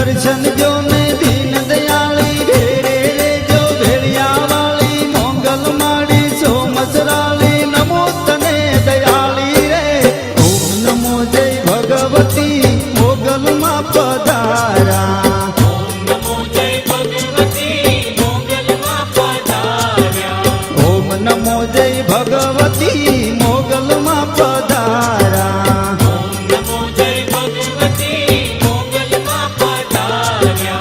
दर्शन जो ने दीन दयाली भेरे रे जो भेड़िया वाली मोंगल माड़ी सो मसराली नमो तने दयाली रे ओम नमो जय भगवती मोगल मा पधारा ओम नमो जय भगवती मोगल मा पधार्या ओम नमो जय भगवती मोगल मा पधारा ओम नमो जय भगवती मोगल मा पधार्या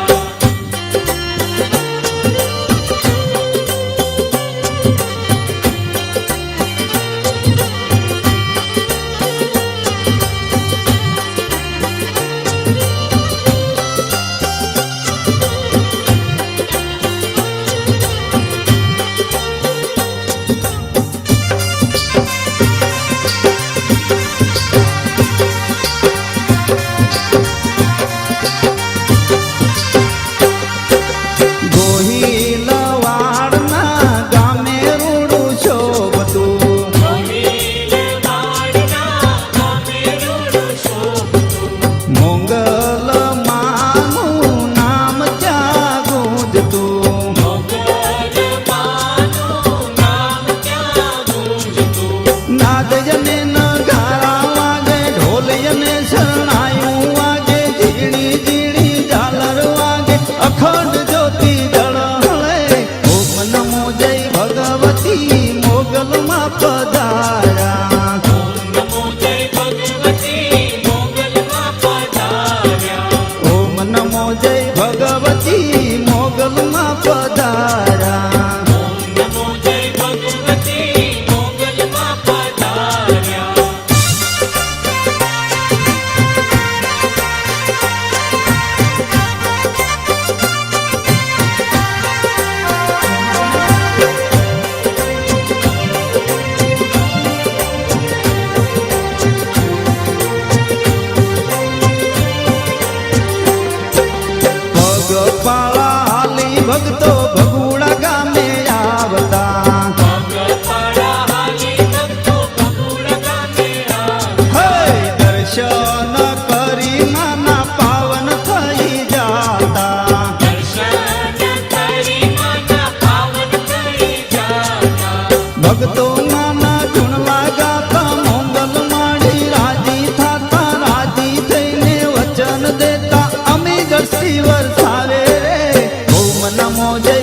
ગોહિલવાડના ગામે રૂડું શોભતું ગોહિલ વાડના ગામે રૂડું શોભતું મોંગલ માનું નામ ત્યાં ગુંજતું મોગલ માનું નામ ત્યાં ગુંજતું નાદયને નગારા વાગે ઢોલયને શરણાયું વાગે ઝીણી ઝીણી ઝાલર વાગે અખંડ જ્યોતિ જળહળે ઓમ નમો જય ભગવતી મોગલમાં પધારા ઓમ નમો જય ભગવતી મોગલ मा પધાર્યા ઓમ નમો જય ભગવતી મોગલમાં પધારા ઓમ નમો જય ભગવતી મોગલ मा પધાર્યા પગપાળા હાલી ભક્તો ભગુડા ગામે આવતા પગપાળા હાલી ભક્તો ભગુડા ગામે આવ્યા હે દર્શન કરી નાના પાવન થઈ જાતા દર્શન કરી માના પાવન થઈ જાતા ભક્તો નાના ગુણવા ગાતા મોંગલ માડી રાજી થાતા રાજી થઈને વચન દેતા અમી જર્સી વરસાવે રે ઓમ નમો જય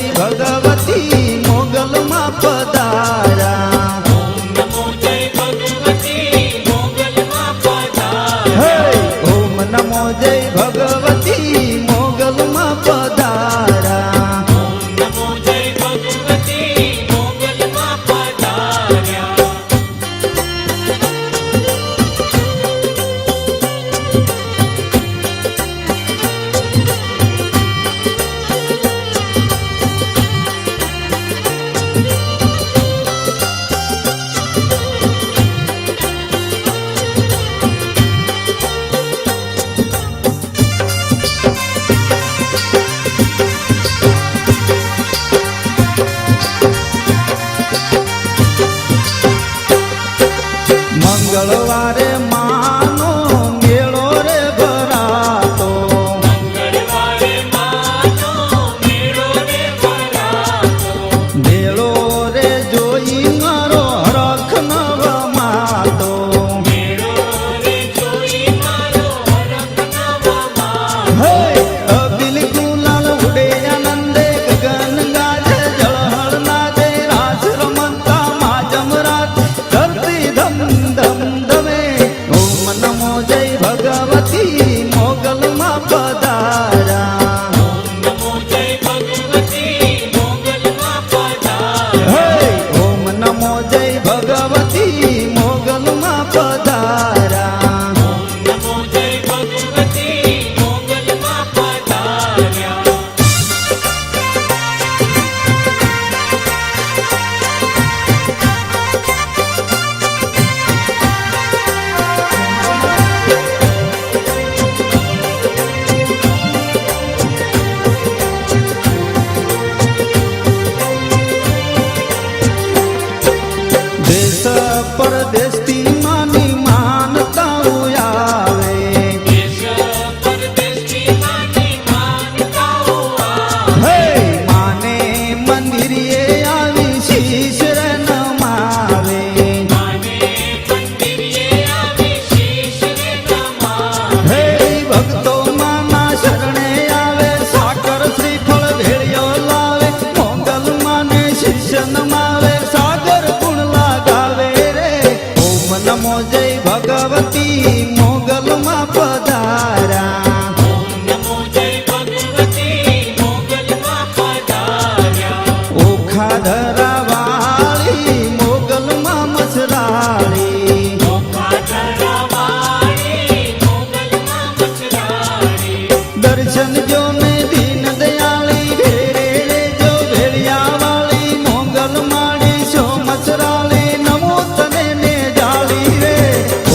દર્શન જો ને દીન દયાળી ઘેરે રે જો ભેળિયા વાળી મોગલ માડી સોમસરાળી નમો તને ને જાળી રે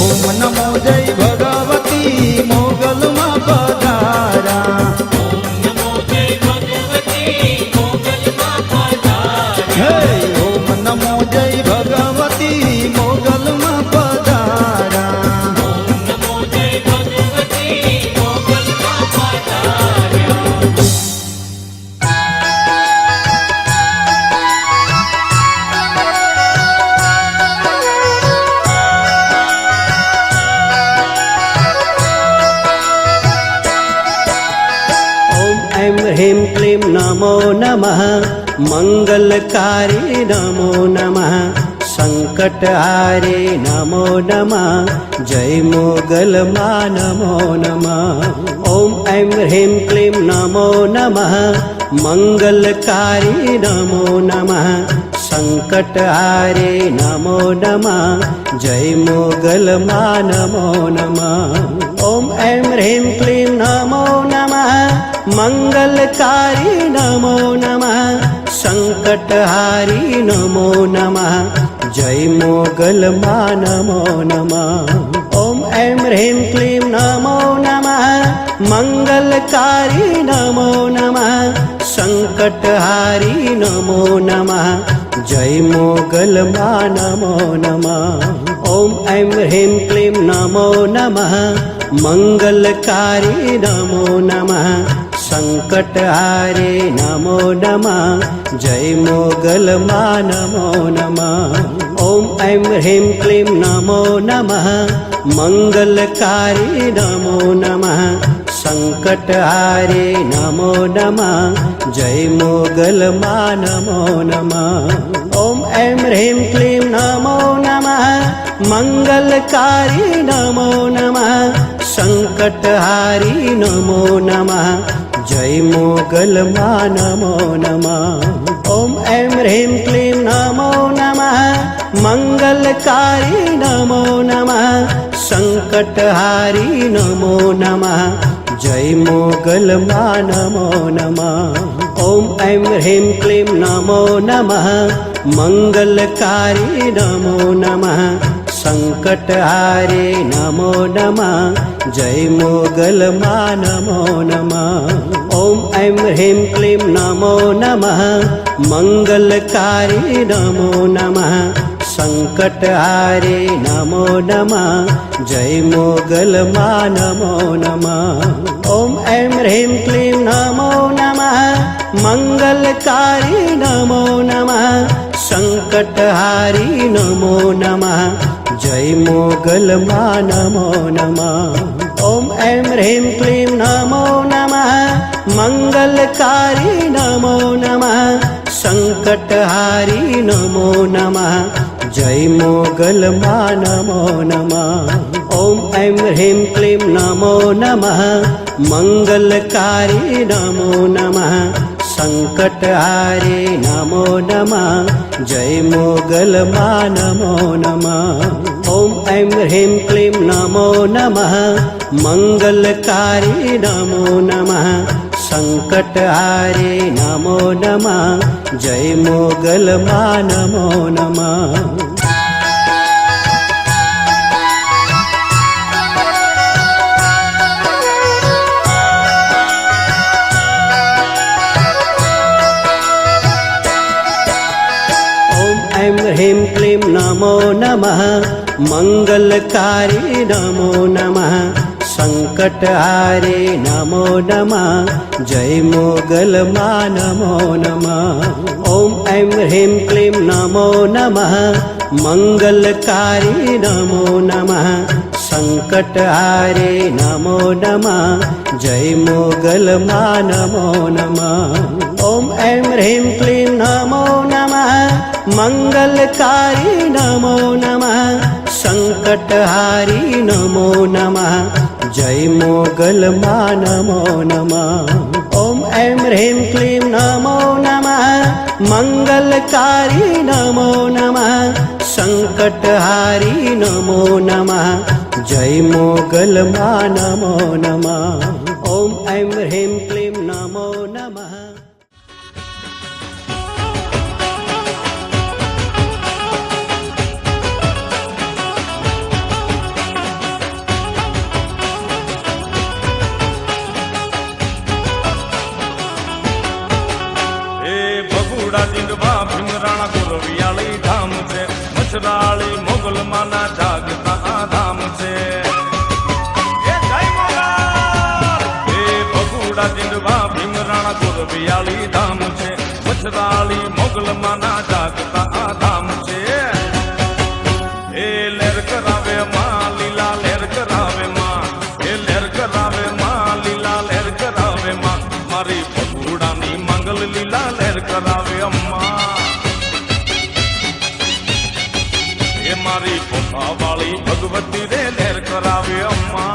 ઓમ નમો જય ભગવતી મોગલમાં પધારા ઓમ નમો જય ભગવતી મોગલમાં પધાર્યા. હે ઓમ નમો જય ભગવતી મોગલમાં પધારા ઓમ નમો જય ભગવતી મોગલમાં પધાર્યા. ॐ ऐं ह्रीं क्लीं नमो नमः मङ्गलकारि नमो नमः सङ्कटहारे नमो नमः जय मोगलमा नमो नमः ॐ ऐं ह्रीं क्लीं नमो नमः मङ्गलकारि नमो नमः सङ्कटहारे नमो नमः जय मोगलमा नमो नमः ॐ ऐं ह्रीं क्लीं नमो नमः मङ्गलकारि नमो नमः सङ्कटहारि नमो नमः जय मोगलमा नमो नमः ॐ ऐं ह्रीं क्लीं नमो नमः मङ्गलकारि नमो नमः सङ्कटहारि नमो नमः जय मोगलमा नमो नमः ॐ ऐं ह्रीं क्लीं नमो नमः मङ्गलकारि नमो नमः सङ्कटहारे नमो नमः जय मोगलमा नमो नमः ॐ ऐं ह्रीं क्लीं नमो नमः मङ्गलकारि नमो नमः सङ्कटहारे नमो नमः जय मोगलमा नमो नमः ॐ ऐं ह्रीं क्लीं नमो नमः मङ्गलकारि नमो नमः सङ्कटहारि नमो नमः जय मोगलमा नमो नमः ॐ ऐं ह्रीं क्लीं नमो नमः मङ्गलकारि नमो नमः सङ्कटहारि नमो नमः जय मोगलमा नमो नमः ॐ ऐं ह्रीं क्लीं नमो नमः मङ्गलकारि नमो नमः सङ्कटहारे नमो नमः जय मोगलमा नमो नमः ॐ ऐं ह्रीं क्लीं नमो नमः मङ्गलकारि नमो नमः सङ्कटहारे नमो नमः जय मोगलमा नमो नमः ॐ ऐं ह्रीं क्लीं नमो नमः मङ्गलकारि नमो नमः सङ्कटहारि नमो नमः जय मोगलमा नमो नमः ॐ ऐं ह्रीं क्लीं नमो नमः मङ्गलकारि नमो नमः सङ्कटहारि नमो नमः जय मोगलमा नमो नमः ॐ ऐं ह्रीं क्लीं नमो नमः मङ्गलकारि नमो नमः सङ्कटहारे नमो नमः जय मोगलमा नमो नमः ॐ ऐं ह्रीं क्लीं नमो नमः मङ्गलकारि नमो नमः सङ्कटहारे नमो नमः जय मोगलमा नमो नमः ऐं ह्रीं क्लीं नमो नमः मङ्गलकारि नमो नमः सङ्कटहारे नमो नमः जय मोगलमा नमो नमः ॐ ऐं ह्रीं क्लीं नमो नमः मङ्गलकारि नमो नमः सङ्कटहारे नमो नमः जय मोगलमा नमो नमः ॐ ऐं ह्रीं क्लीं नमो नमः मङ्गलकारि नमो नमः सङ्कटहारि नमो नमः जय मोगलमा नमो नमः ॐ ऐं ह्रीं क्लीं नमो नमः मङ्गलकारि नमो नमः सङ्कटहारि नमो नमः जय मोगलमा नमो नमः ॐ ઓમ ઐમ હ્રીમ ક્લીમ નમો નમઃ. એ ભગુડા જીંદવા ભીમરાણા ગુરવિયાળી ધામ છે, મછરાળી મોગલમાના જાગતા આ ધામ છે. એ જય મોગલ! એ ભગુડા જીંદવા ભીમરાણા ગુરવિયાળી ધામ છે, મછરાળી મોગલમાના જાગતા આ ધામ છે. એ લેર કરાવે માં લીલા લેર કરાવે માં, એ લેર કરાવે માં લીલા લેર કરાવે માં, મારી ભગુડાની મંગલ લીલા લેર કરાવે અમ્મા. એ મારી પોખા વાળી ભગવતી રે લેર કરાવે અમ્મા.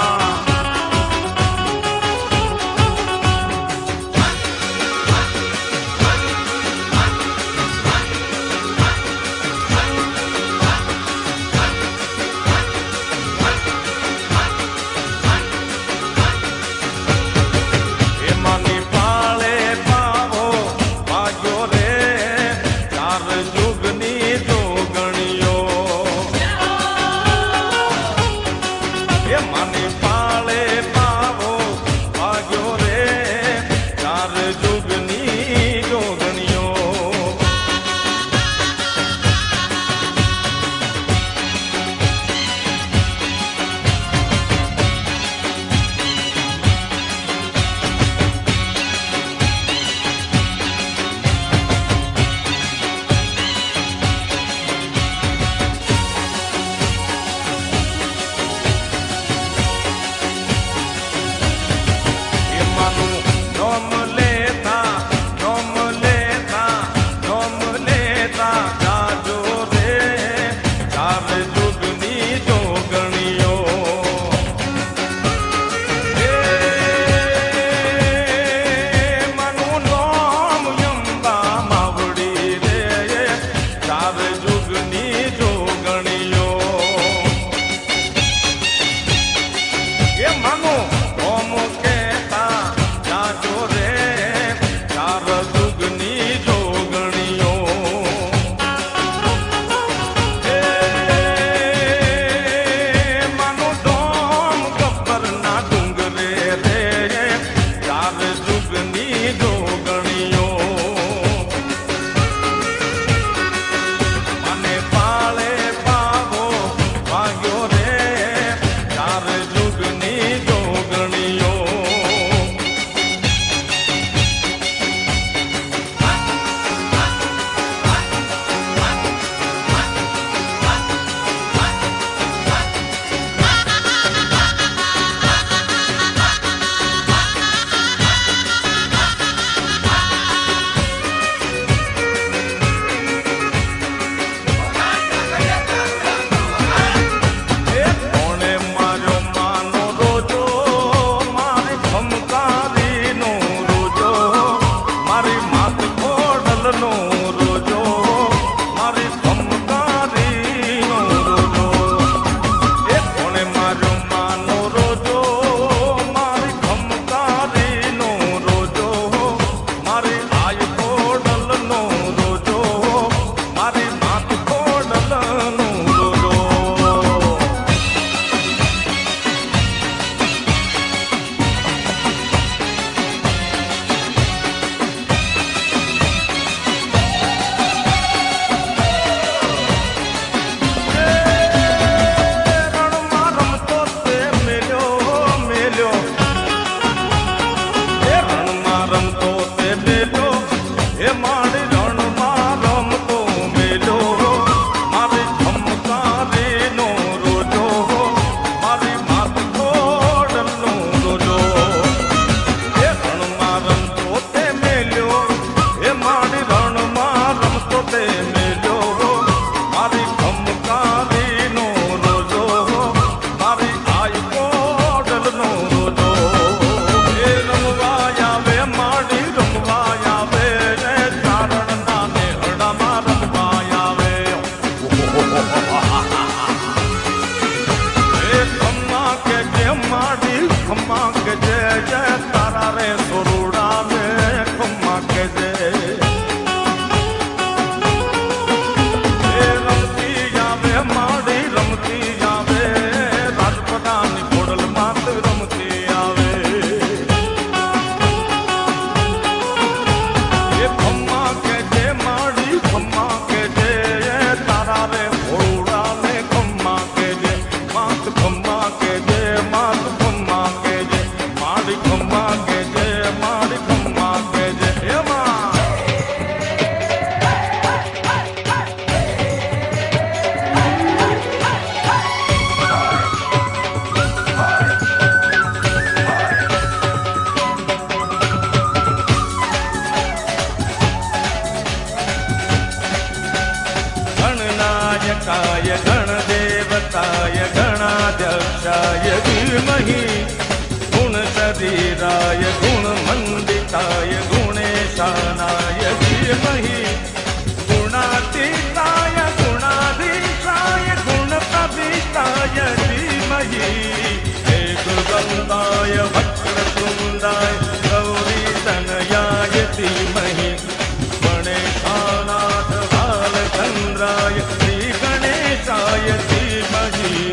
તારે સોરુડાને ખમ્મા કેજે એ રમતી આવે માડી રમતી આવે રાજપરાની ખોડલ માત રમતી આવે એ ખમ્મા કેજે માડી ખમ્મા કેજે તારા રે ભોળાને ખમ્મા કેજે માત ખમ્મા કેજે માત ખમ્મા કેજે માડી ખમ્મા કેજે માડી ખમ્મા કેજે એમાં गणनायकाय गणदेवताय गणाध्यक्षाय धीमहि गुणशरीराय गुणमण्डिताय गुणेशानाय धीमहि गुणातीताय गुणाधीशाय गुणप्रविष्टाय धीमहि एकदन्ताय वक्रतुण्डाय गौरीतनयाय धीमहि गणेशानाथ बालचन्द्राय श्रीगणेशाय धीमहि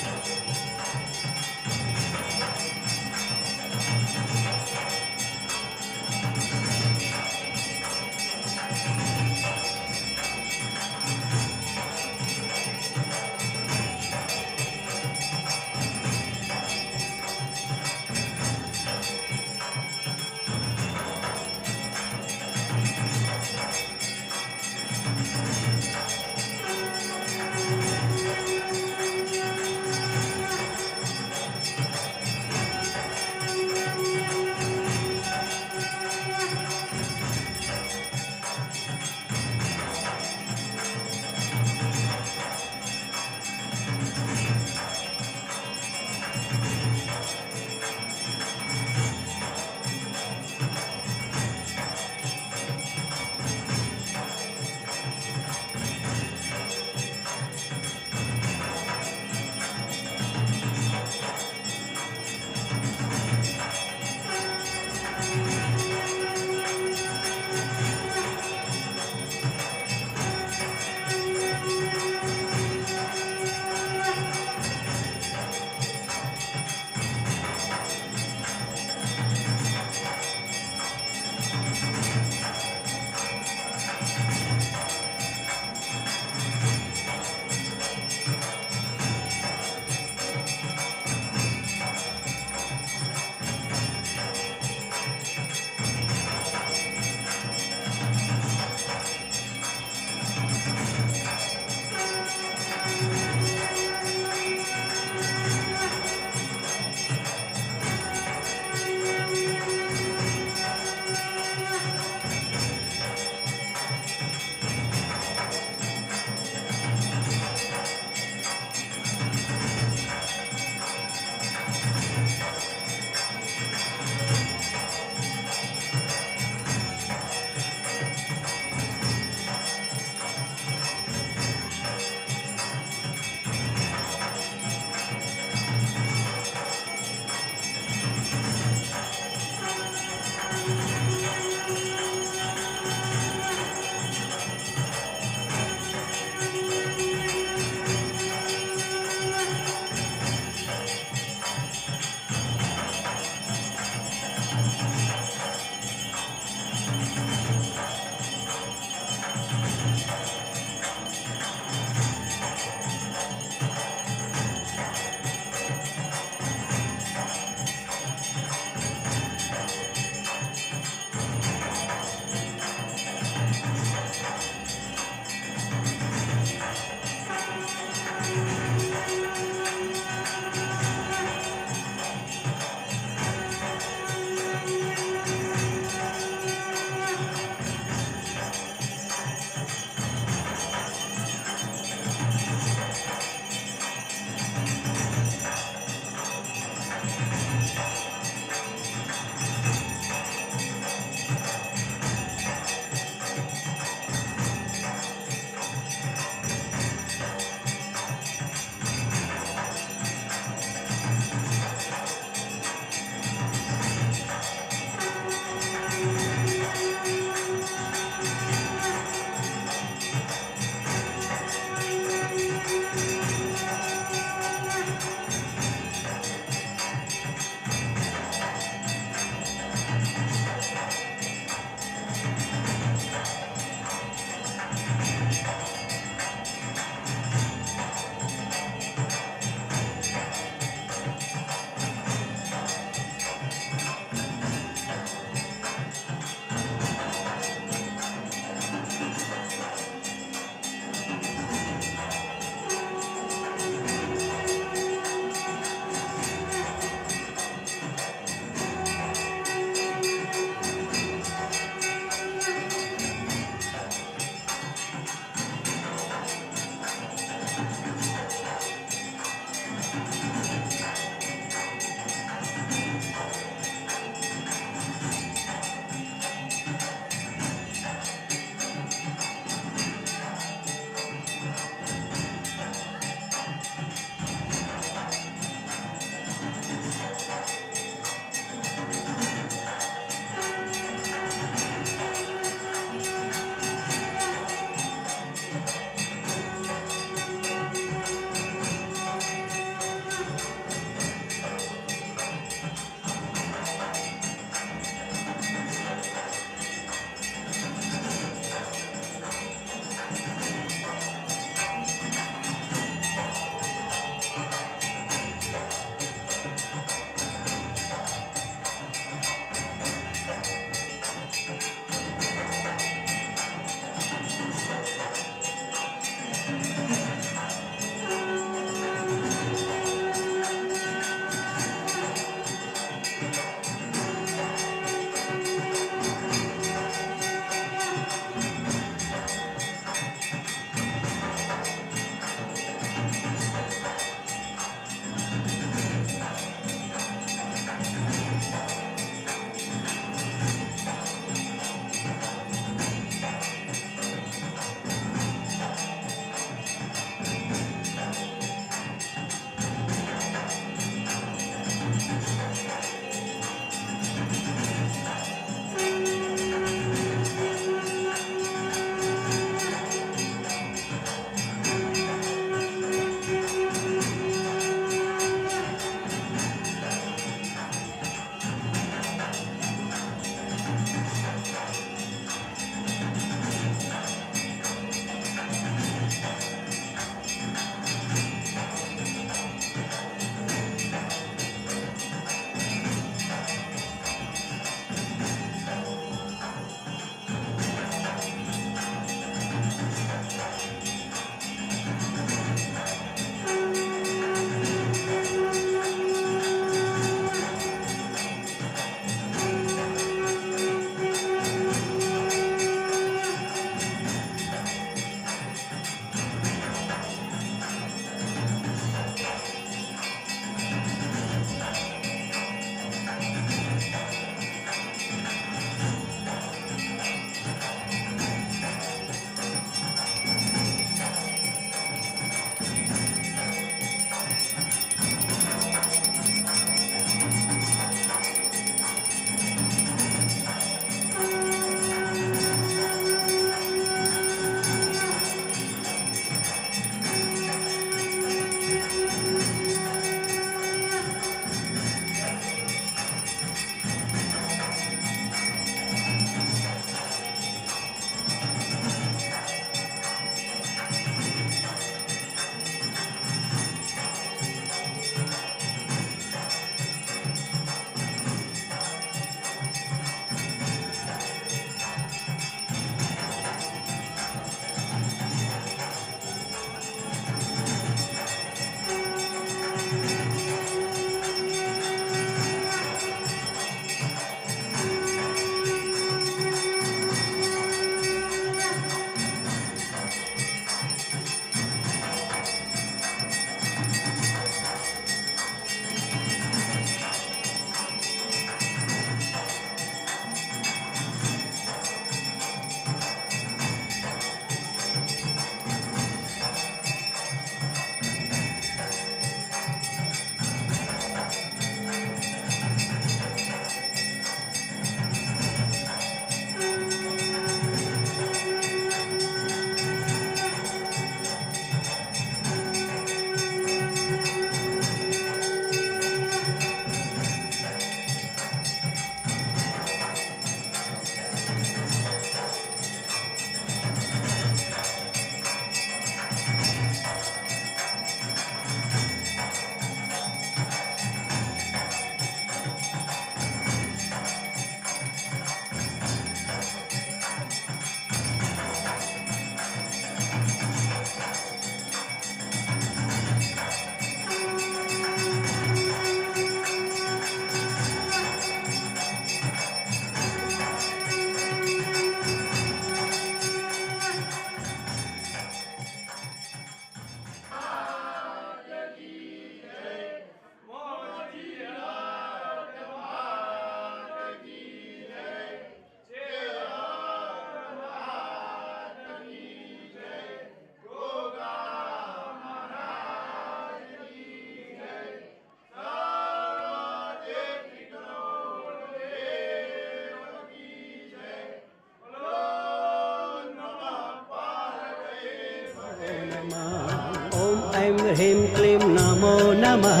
ह्रीं क्लीं नमो नमः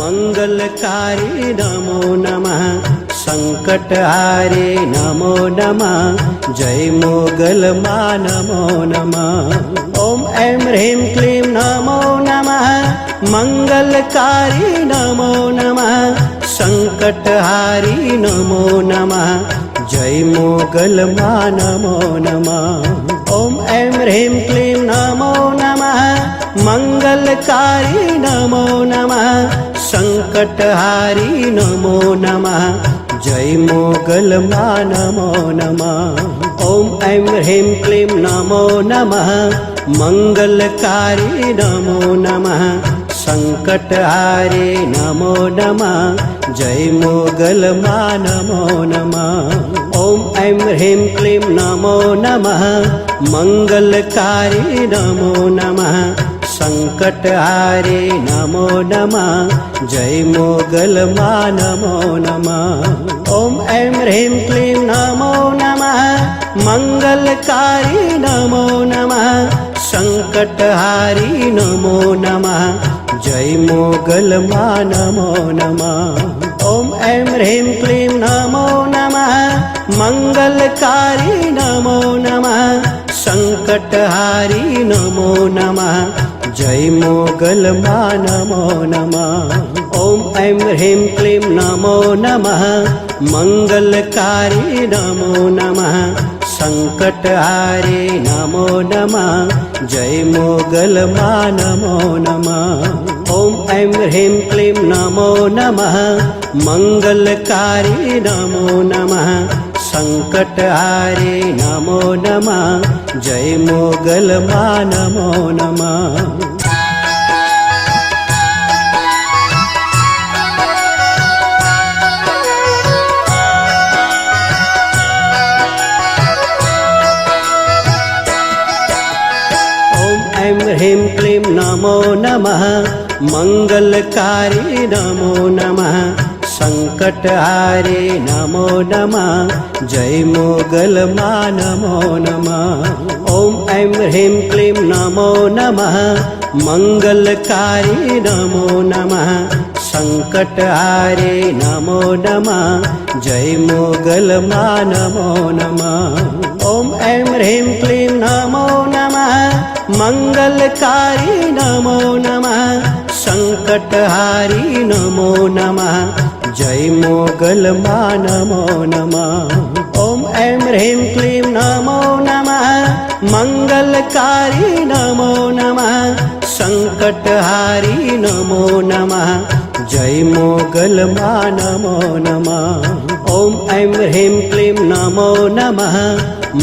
मंगलकारी नमो नमः संकटहारे नमो नमः जय मोगल मां नमो नमः ओम ऐं ह्रीं क्लीं नमो नमः मंगलकारी नमो नमः संकटहारी नमो नमः जय मोगल मां नमो नमः ओम ऐं ह्रीं क्लीं नमो नमः मंगलकारी नमो नमः संकटहारी नमो नमः जय मोगल मां नमो नमः ओम ऐं ह्रीं क्लीं नमो नमः मंगलकारी नमो नमः संकटहारे नमो नमः जय मोगल मां नमो नमः ओम ऐं ह्रीं क्लीं नमो नमः मंगलकारी नमो नमः संकटहारे नमो नमः जय मोगल मां नमो नमः ओम ऐं ह्रीं क्लीं नमो नमः मंगलकारी नमो नमः संकटहारी नमो नमः जय मोगल मां नमो नमः ओम ऐं ह्रीं क्लीं नमो नमः मंगलकारी नमो नमः संकटहारी नमो नमः जय मोगल मां नमो नमः ओम ऐं ह्रीं क्लीं नमो नमः मंगलकारी नमो नमः संकटहारे नमो नमः जय मोगल मां नमो नमः ओम ऐं ह्रीं क्लीं नमो नमः मंगलकारी नमो नमः संकटहारे नमो नमः जय मोगल मां नमो नमः ह्रीं क्लीं नमो नमः मंगलकारी नमो नमः संकटहारे नमो नमः जय मोगल मां नमो नमः ओम ऐं ह्रीं क्लीं नमो नमः मंगलकारी नमो नमः संकटहारे नमो नमः जय मोगल मां नमो नमः ओम ऐं ह्रीं क्लीं नमो नमः मंगलकारी नमो नमः संकटहारी नमो नमः जय मोगल मां नमो नमः ओम ऐं ह्रीं क्लीं नमो नमः मंगलकारी नमो नमः संकटहारी नमो नमः जय मोगल मां नमो नमः ओम ऐं ह्रीं क्लीं नमो नमः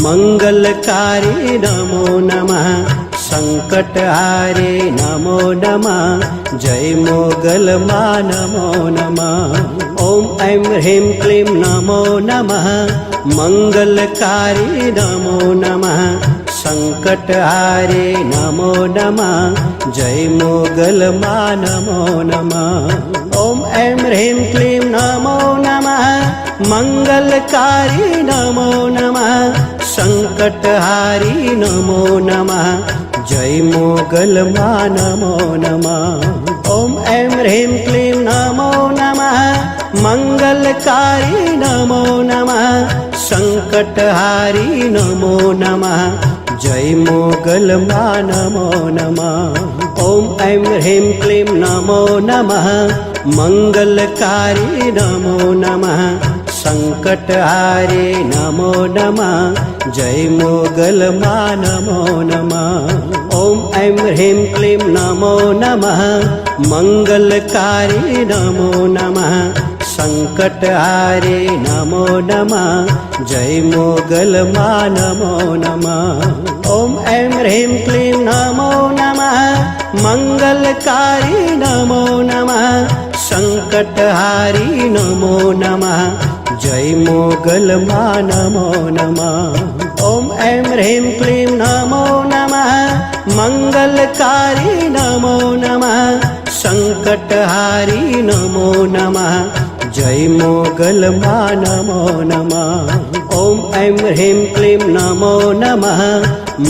मंगलकारी नमो नमः संकटहारे नमो नमः जय मोगल मां नमो नमः ओम ऐं ह्रीं क्लीं नमो नमः मंगलकारी नमो नमः संकटहारे नमो नमः जय मोगल मां नमो नमः ओम ऐं ह्रीं क्लीं नमो नमः मंगलकारी नमो नमः संकटहारी नमो नमः जय मोगल मां नमो नमः ओम ऐं ह्रीं क्लीं नमो नमः मंगलकारी नमो नमः संकटहारी नमो नमः जय मोगल मां नमो नमः ओम ऐं ह्रीं क्लीं नमो नमः मंगलकारी नमो नमः संकटहारे नमो नमः जय मोगल मां नमो नमः ओम ऐं ह्रीं क्लीं नमो नमः मंगलकारी नमो नमः संकटहारे नमो नमः जय मोगल मां नमो नमः ओम ऐं ह्रीं क्लीं नमो नमः मंगलकारी नमो नमः संकटहारी नमो नमः जय मोगल मां नमो नमः ओम ऐं ह्रीं क्लीं नमो नमः मंगलकारी नमो नमः संकटहारी नमो नमः जय मोगल मां नमो नमः ओम ऐं ह्रीं क्लीं नमो नमः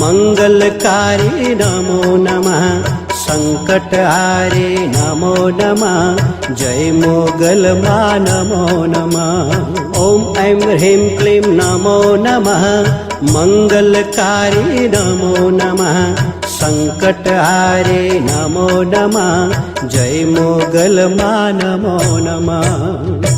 मंगलकारी नमो नमः संकटहारे સંકટહારે નમો નમઃ જય મોગલમાં નમો નમઃ ઓમ એમ હ્રીમ ક્લીમ નમો નમઃ મંગલકારી નમો નમઃ સંકટહારે નમો નમઃ જય મોગલમાં નમો નમઃ